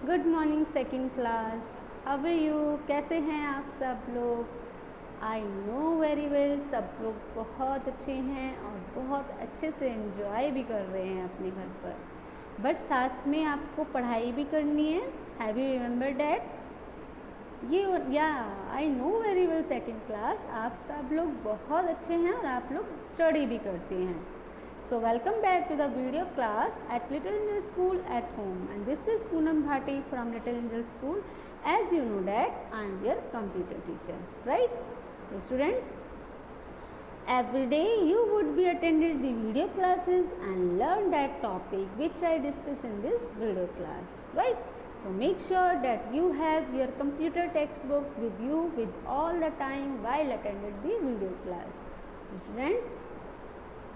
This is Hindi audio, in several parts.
Good morning second class. How are you? कैसे हैं आप सब लोग? आई नो वेरी वेल, सब लोग बहुत अच्छे हैं और बहुत अच्छे से एंजॉय भी कर रहे हैं अपने घर पर। बट साथ में आपको पढ़ाई भी करनी है। Have you remember that? Yeah I know very well second class, आप सब लोग बहुत अच्छे हैं और आप लोग स्टडी भी करते हैं। So welcome back to the video class at Little Angel School at home, and this is Poonam Bhati from Little Angel School. As you know that I am your computer teacher, right? So students, every day you would be attended the video classes and learn that topic which I discuss in this video class, right? So make sure that you have your computer textbook with you with all the time while attending the video class. So students,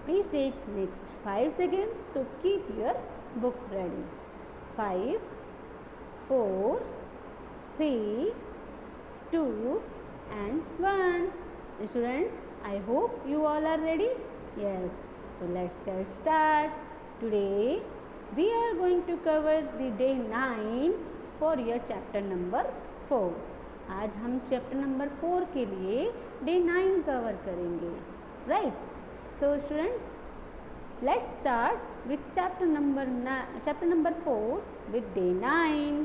please take next 5 seconds to keep your book ready. 5, 4, 3, 2 and 1. Students, I hope you all are ready. Yes. So let's get start. Today we are going to cover the day 9 for your chapter number 4. आज हम चैप्टर नंबर 4 के लिए डे 9 कवर करेंगे, right? So students, let's start with chapter number 4 with day 9.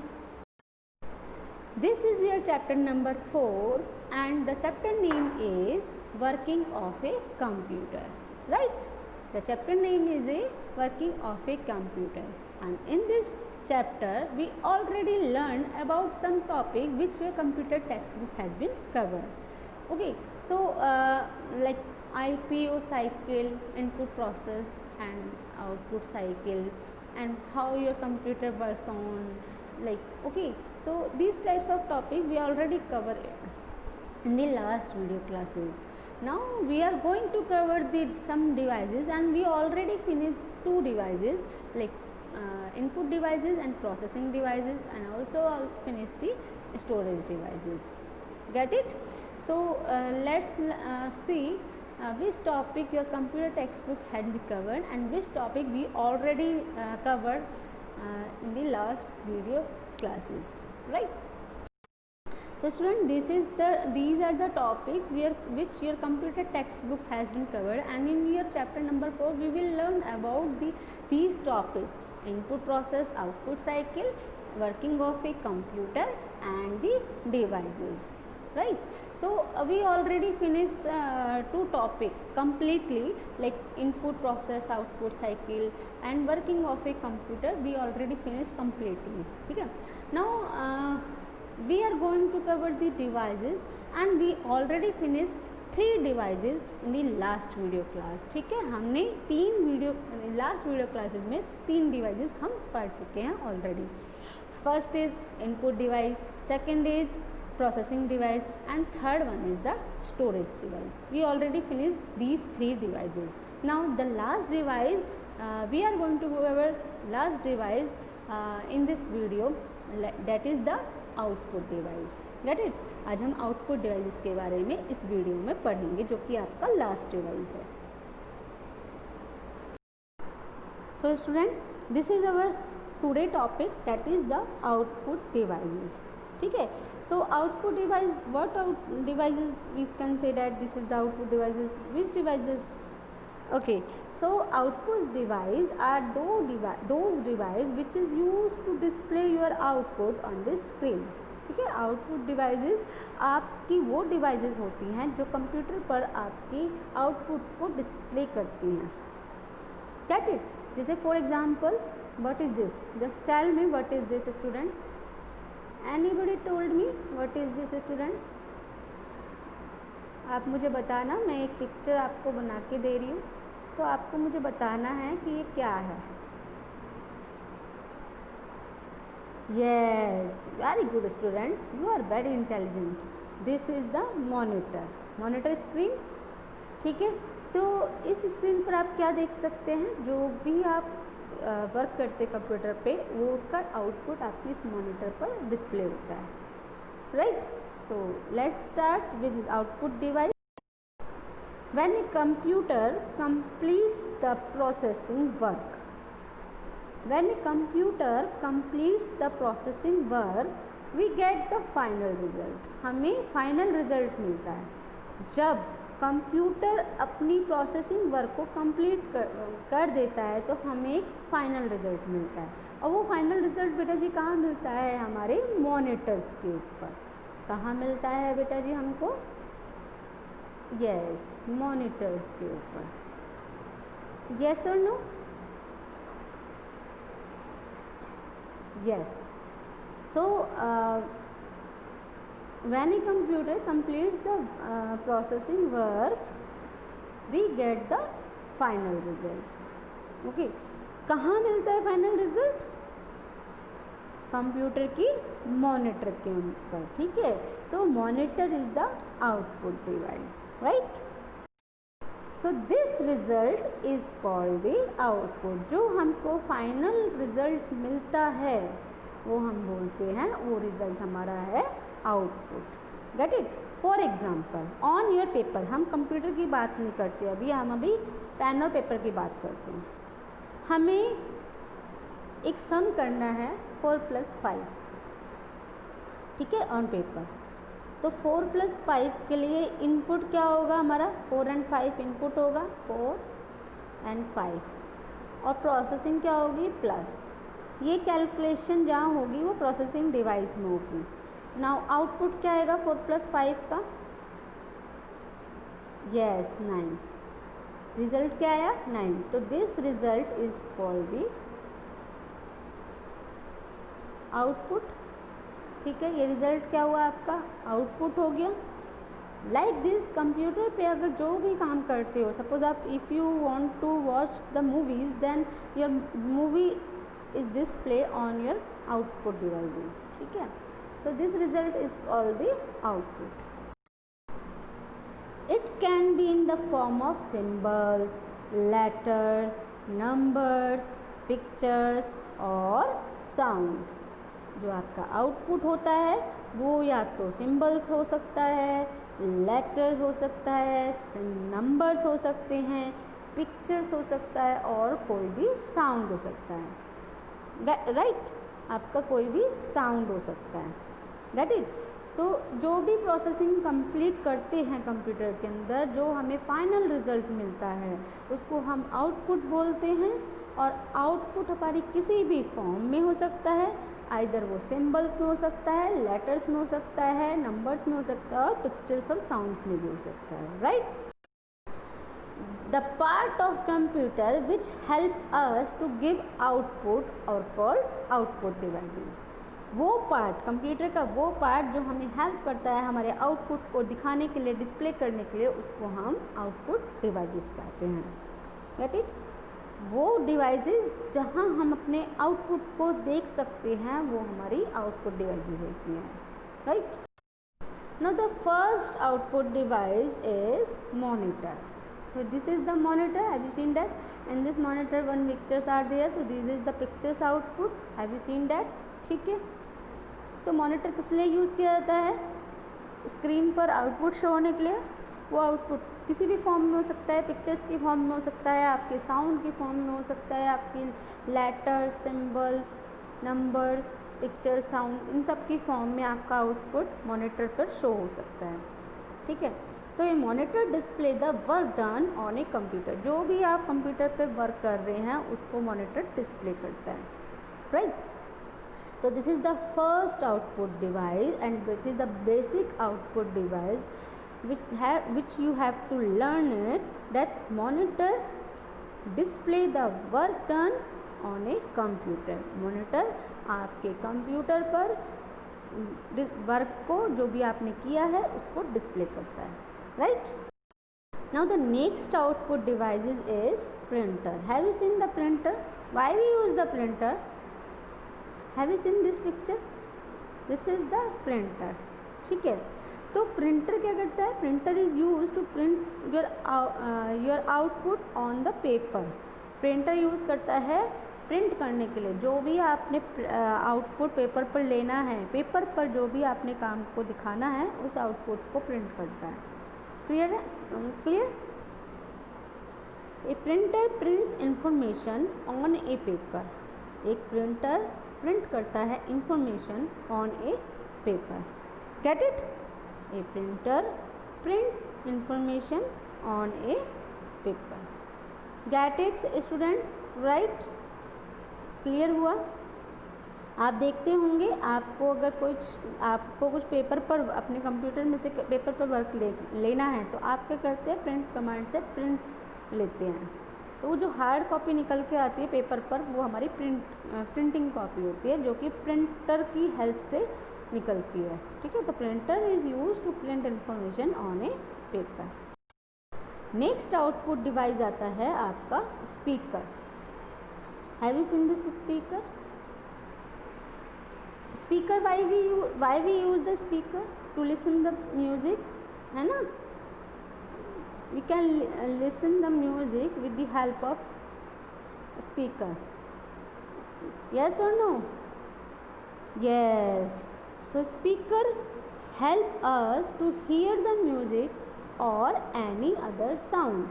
This is your chapter number 4 and the chapter name is working of a computer, right? The chapter name is a working of a computer, and in this chapter we already learned about some topic which your computer textbook has been covered. Okay, so like IPO cycle, input process and output cycle, and how your computer works on, like, okay, so these types of topic we already covered in the last video classes. Now we are going to cover the some devices, and we already finished 2 devices, like input devices and processing devices, and also I'll finish the storage devices. Get it? So let's see which topic your computer textbook had been covered and which topic we already covered in the last video classes, right? So student, these are the topics which your computer textbook has been covered, and in your chapter number 4 we will learn about these topics: input process, output cycle, working of a computer and the devices, right? So we already finished 2 topics completely, like input process, output cycle and working of a computer. We already finished completely. Okay, now we are going to cover the devices, and we already finished 3 devices in the last video class. ठीक है, हमने 3 वीडियो लास्ट वीडियो क्लासेस में 3 डिवाइसेस हम पढ़ चुके हैं already. First is input device, second is processing device, and third one is the storage device. We already finished these 3 devices. Now the last device, we are going to go over last device in this video, that is the output device. Get it? आज हम output devices के बारे में इस वीडियो में पढ़ेंगे, जो कि आपका लास्ट डिवाइस है. So student, this is our today topic, that is the output devices. ठीक है. So output device, what devices we can say that this is the output devices? Which devices? Okay, so output device are those device which is used to display your output on the screen. ठीक है, आउटपुट डिवाइसेस आपकी वो डिवाइसेस होती हैं जो कंप्यूटर पर आपकी आउटपुट को डिस्प्ले करती हैं. Get it? जैसे for example, what is this? Just tell me what is this student. Anybody told me what is this student? आप मुझे बताना. मैं एक पिक्चर आपको बना के दे रही हूँ, तो आपको मुझे बताना है कि ये क्या है. Yes, very good student, you are very intelligent. This is the monitor screen. ठीक है, तो इस स्क्रीन पर आप क्या देख सकते हैं? जो भी आप वर्क करते कंप्यूटर पे, वो उसका आउटपुट आपकी इस मॉनिटर पर डिस्प्ले होता है, राइट? तो let's start with output device. When a computer completes the processing work, when a computer completes the processing work we get the final result. हमें फाइनल रिजल्ट मिलता है जब कंप्यूटर अपनी प्रोसेसिंग वर्क को कंप्लीट कर देता है तो हमें एक फाइनल रिजल्ट मिलता है। और वो फाइनल रिजल्ट बेटा जी कहाँ मिलता है? हमारे मॉनिटर्स के ऊपर। कहाँ मिलता है बेटा जी हमको? यस, मॉनिटर्स के ऊपर। यस और no? Yes. So when a computer completes the processing work we get the final result। Okay, कहाँ मिलता है फाइनल रिजल्ट? कंप्यूटर की मॉनिटर के ऊपर। ठीक है, तो monitor is the output device, right. So this result is called the output. जो हमको फाइनल रिजल्ट मिलता है वो हम बोलते हैं, वो रिजल्ट हमारा है output. Get it? For example on your paper, हम कंप्यूटर की बात नहीं करते अभी, हम अभी पेन और पेपर की बात करते हैं। हमें एक सम करना है 4 + 5, ठीक है, ऑन पेपर। तो 4 + 5 के लिए इनपुट क्या होगा हमारा? 4 और 5 इनपुट होगा, 4 और 5, और प्रोसेसिंग क्या होगी? प्लस। ये कैलकुलेशन जहाँ होगी वो प्रोसेसिंग डिवाइस में होगी। नाउ आउटपुट क्या आएगा 4 + 5 का? यस, 9। रिजल्ट क्या आया? 9। तो this result is called the output. ठीक है, ये रिजल्ट क्या हुआ आपका? आउटपुट हो गया। लाइक दिस, कंप्यूटर पे अगर जो भी काम करते हो, सपोज आप if you want to watch the movies then your movie is display on your output devices. ठीक है, तो this result is called the output. It can be in the form of symbols, letters, numbers, pictures और sound। जो आपका आउटपुट होता है वो या तो सिम्बल्स हो सकता है, लेटर्स हो सकता है, नंबर्स हो सकते हैं, पिक्चर्स हो सकता है और कोई भी साउंड हो सकता है। राइट, आपका कोई भी साउंड हो सकता है। Get it? तो जो भी प्रोसेसिंग कंप्लीट करते हैं कंप्यूटर के अंदर, जो हमें फाइनल रिजल्ट मिलता है उसको हम आउटपुट बोलते हैं। और आउटपुट हमारी किसी भी फॉर्म में हो सकता है, आइदर वो सिम्बल्स में हो सकता है, लेटर्स में हो सकता है, नंबर्स में हो सकता है और पिक्चर्स और साउंड्स में भी हो सकता है। Right? The part of computer which help us to give output are called output devices। वो पार्ट, कंप्यूटर का वो पार्ट जो हमें हेल्प करता है हमारे आउटपुट को दिखाने के लिए, डिस्प्ले करने के लिए, उसको हम आउटपुट डिवाइसेस कहते हैं। Get it? वो डिवाइसेस जहाँ हम अपने आउटपुट को देख सकते हैं वो हमारी आउटपुट डिवाइसेस होती हैं। Right? Now the first output device is monitor. So this is the monitor. Have you seen that? In this monitor one pictures are there. So this is the pictures output. Have you seen that? ठीक है, तो मॉनिटर किस लिए यूज़ किया जाता है? स्क्रीन पर आउटपुट शो होने के लिए। वो आउटपुट किसी भी फॉर्म में हो सकता है, पिक्चर्स की फॉर्म में हो सकता है, आपके साउंड की फॉर्म में हो सकता है, आपकी letters, symbols, numbers, picture, sound, इन सब की फॉर्म में आपका आउटपुट मॉनिटर पर शो हो सकता है। ठीक है, तो ये monitor display the work done on a computer. जो भी आप कंप्यूटर पे वर्क कर रहे हैं उसको मॉनिटर डिस्प्ले करता है। राइट? तो this is the first output device and this is the basic output device which you have to learn it, that monitor display the work done on a computer। Monitor आपके कंप्यूटर पर वर्क को, जो भी आपने किया है, उसको डिस्प्ले करता है। Right? Now the next output device is printer. Have you seen the printer? Why we use the printer? Have you seen this picture? This is the printer. ठीक है, तो प्रिंटर क्या करता है? Printer is use to print your output on the paper. Printer use करता है प्रिंट करने के लिए। जो भी आपने आउटपुट पेपर पर लेना है, पेपर पर जो भी आपने काम को दिखाना है, उस आउटपुट को प्रिंट करता है। क्लियर है? Clear? A printer prints information on a paper. एक प्रिंटर प्रिंट करता है information on a paper. Get it? A printer prints information on a paper. Get it students? Right? Clear हुआ? आप देखते होंगे आपको कुछ पेपर पर अपने कंप्यूटर में से पेपर पर वर्क लेना है तो आप क्या करते हैं? प्रिंट कमांड से प्रिंट लेते हैं. तो वो जो हार्ड कॉपी निकल के आती है पेपर पर वो हमारी प्रिंटिंग कॉपी होती है जो कि प्रिंटर की हेल्प से निकलती है. ठीक है? तो printer is use to print information on a paper. Next output device आता है आपका speaker. Have you seen this speaker? Speaker why we use the speaker? To listen the music, है ना? We can listen the music with the help of speaker. Yes or no? Yes. So speaker help us to hear the music or any other sound.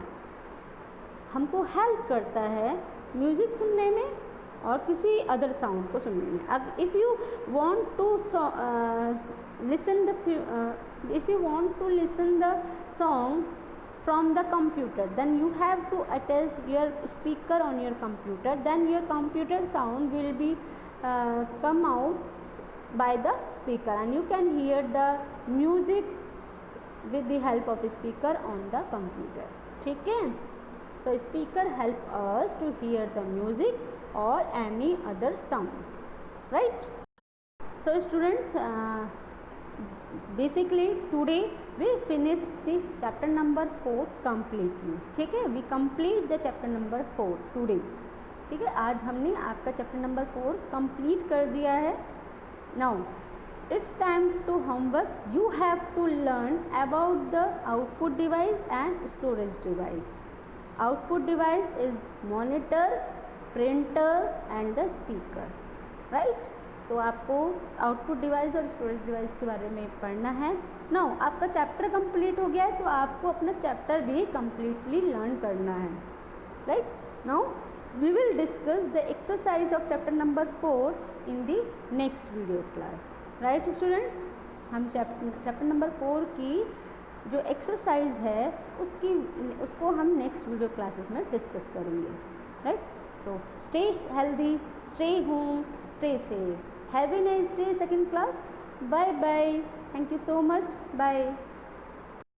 हमको हेल्प करता है म्यूज़िक सुनने में और किसी अदर साउंड को सुनने में. अब if you want to listen the song from the computer, then you have to attach your speaker on your computer, then your computer sound will be come out by the speaker and you can hear the music with the help of speaker on the computer. ठीक है? So speaker help us to hear the music or any other sounds, right? So students, basically today we finish the chapter number 4 completely. ठीक है? We complete the chapter number 4 today. ठीक है? आज हमने आपका चैप्टर नंबर 4 कंप्लीट कर दिया है. Now it's time to homework. You have to learn about the output device and storage device. Output device is monitor, printer and the speaker, right? तो आपको आउटपुट डिवाइस और स्टोरेज डिवाइस के बारे में पढ़ना है. नाउ आपका चैप्टर कंप्लीट हो गया है तो आपको अपना चैप्टर भी कंप्लीटली लर्न करना है. Right? Now we will discuss the exercise of chapter number 4 in the next video class. Right students? हम चैप्टर नंबर 4 की जो एक्सरसाइज है उसको हम नेक्स्ट वीडियो क्लासेस में डिस्कस करेंगे. Right? So stay healthy, stay home, stay safe. Have a nice day, second class. Bye bye. Thank you so much. Bye.